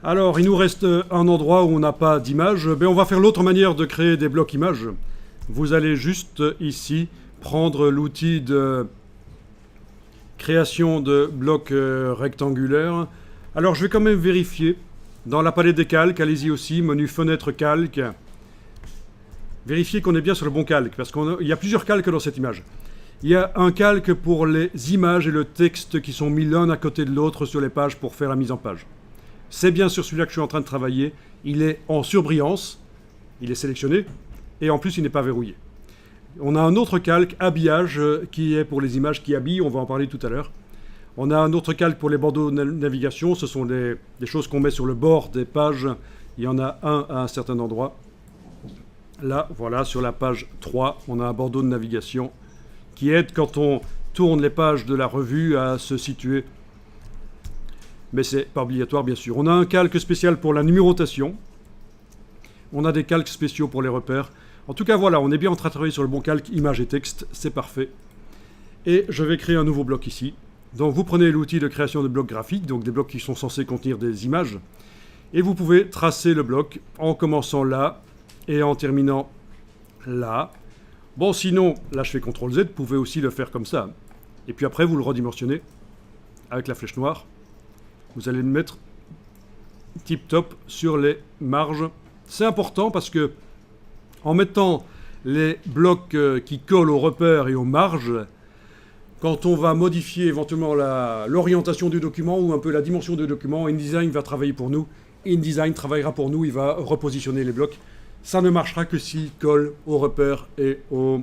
Alors, il nous reste un endroit où on n'a pas d'image. Ben, on va faire l'autre manière de créer des blocs images. Vous allez juste ici prendre l'outil de création de blocs rectangulaires. Alors, je vais quand même vérifier. Dans la palette des calques, allez-y aussi, menu fenêtre calque. Vérifiez qu'on est bien sur le bon calque, parce qu'il y a plusieurs calques dans cette image. Il y a un calque pour les images et le texte qui sont mis l'un à côté de l'autre sur les pages pour faire la mise en page. C'est bien sur celui-là que je suis en train de travailler. Il est en surbrillance, il est sélectionné, et en plus il n'est pas verrouillé. On a un autre calque, habillage, qui est pour les images qui habillent, on va en parler tout à l'heure. On a un autre calque pour les bandeaux de navigation, ce sont des choses qu'on met sur le bord des pages. Il y en a un à un certain endroit. Là, voilà, sur la page 3, on a un bandeau de navigation qui aide quand on tourne les pages de la revue à se situer. Mais c'est pas obligatoire, bien sûr. On a un calque spécial pour la numérotation. On a des calques spéciaux pour les repères. En tout cas, voilà, on est bien en train de travailler sur le bon calque image et texte. C'est parfait. Et je vais créer un nouveau bloc ici. Donc, vous prenez l'outil de création de blocs graphiques, donc des blocs qui sont censés contenir des images. Et vous pouvez tracer le bloc en commençant là et en terminant là. Bon, sinon, là je fais CTRL Z, vous pouvez aussi le faire comme ça. Et puis après, vous le redimensionnez avec la flèche noire. Vous allez le mettre tip-top sur les marges. C'est important parce que en mettant les blocs qui collent aux repères et aux marges, quand on va modifier éventuellement l'orientation du document ou un peu la dimension du document, InDesign va travailler pour nous. InDesign travaillera pour nous, il va repositionner les blocs. Ça ne marchera que s'il colle aux repères et aux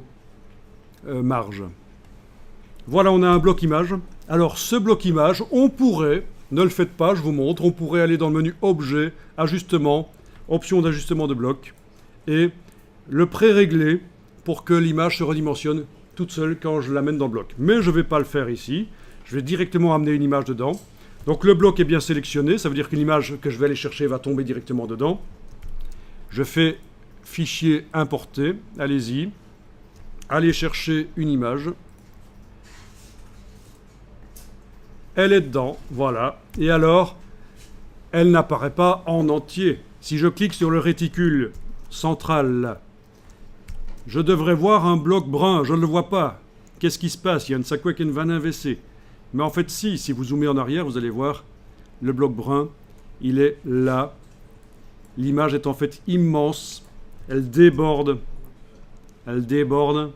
marges. Voilà, on a un bloc image. Alors, ce bloc image, on pourrait, ne le faites pas, je vous montre, on pourrait aller dans le menu Objet, Ajustement, Options d'ajustement de bloc, et le pré-régler pour que l'image se redimensionne toute seule quand je l'amène dans le bloc. Mais je ne vais pas le faire ici. Je vais directement amener une image dedans. Donc, le bloc est bien sélectionné. Ça veut dire qu'une image que je vais aller chercher va tomber directement dedans. Je fais Fichier importer, allez-y, allez chercher une image, elle est dedans, voilà, et alors, elle n'apparaît pas en entier. Si je clique sur le réticule central, là, je devrais voir un bloc brun, je ne le vois pas. Qu'est-ce qui se passe? Il y a une Sakweken Van WC. Mais en fait, si vous zoomez en arrière, vous allez voir, le bloc brun, il est là. L'image est en fait immense. Elle déborde. Elle déborde.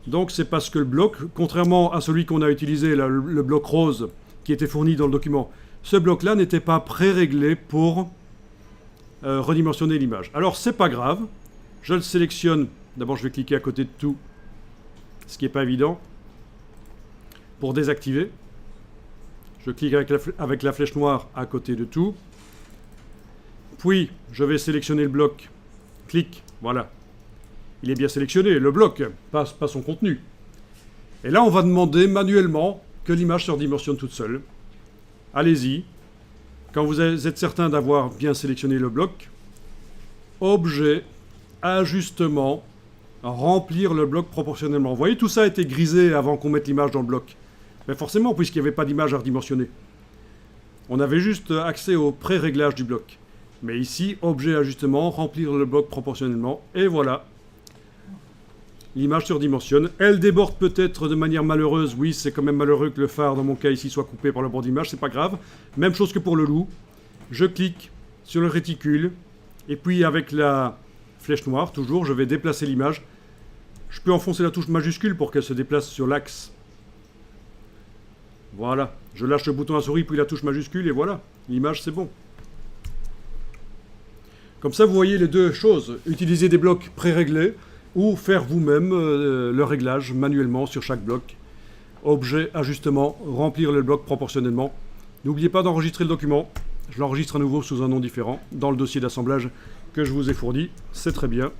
Donc c'est parce que le bloc, contrairement à celui qu'on a utilisé, là, le bloc rose qui était fourni dans le document, ce bloc-là n'était pas pré-réglé pour redimensionner l'image. Alors c'est pas grave. Je le sélectionne. D'abord je vais cliquer à côté de tout, ce qui n'est pas évident, pour désactiver. Je clique avec la flèche noire à côté de tout. Puis, je vais sélectionner le bloc. Clic, voilà. Il est bien sélectionné, le bloc, pas son contenu. Et là, on va demander manuellement que l'image se redimensionne toute seule. Allez-y. Quand vous êtes certain d'avoir bien sélectionné le bloc, Objet, Ajustement, Remplir le bloc proportionnellement. Vous voyez, tout ça a été grisé avant qu'on mette l'image dans le bloc. Mais forcément, puisqu'il n'y avait pas d'image à redimensionner. On avait juste accès au pré-réglage du bloc. Mais ici, Objet, Ajustement, Remplir le bloc proportionnellement. Et voilà. L'image se redimensionne. Elle déborde peut-être de manière malheureuse. Oui, c'est quand même malheureux que le phare, dans mon cas ici, soit coupé par le bord d'image. C'est pas grave. Même chose que pour le loup. Je clique sur le réticule. Et puis, avec la flèche noire, toujours, je vais déplacer l'image. Je peux enfoncer la touche majuscule pour qu'elle se déplace sur l'axe. Voilà. Je lâche le bouton à souris, puis la touche majuscule, et voilà. L'image, c'est bon. Comme ça, vous voyez les deux choses. Utiliser des blocs pré-réglés ou faire vous-même le réglage manuellement sur chaque bloc. Objet, ajustement, remplir le bloc proportionnellement. N'oubliez pas d'enregistrer le document. Je l'enregistre à nouveau sous un nom différent dans le dossier d'assemblage que je vous ai fourni. C'est très bien.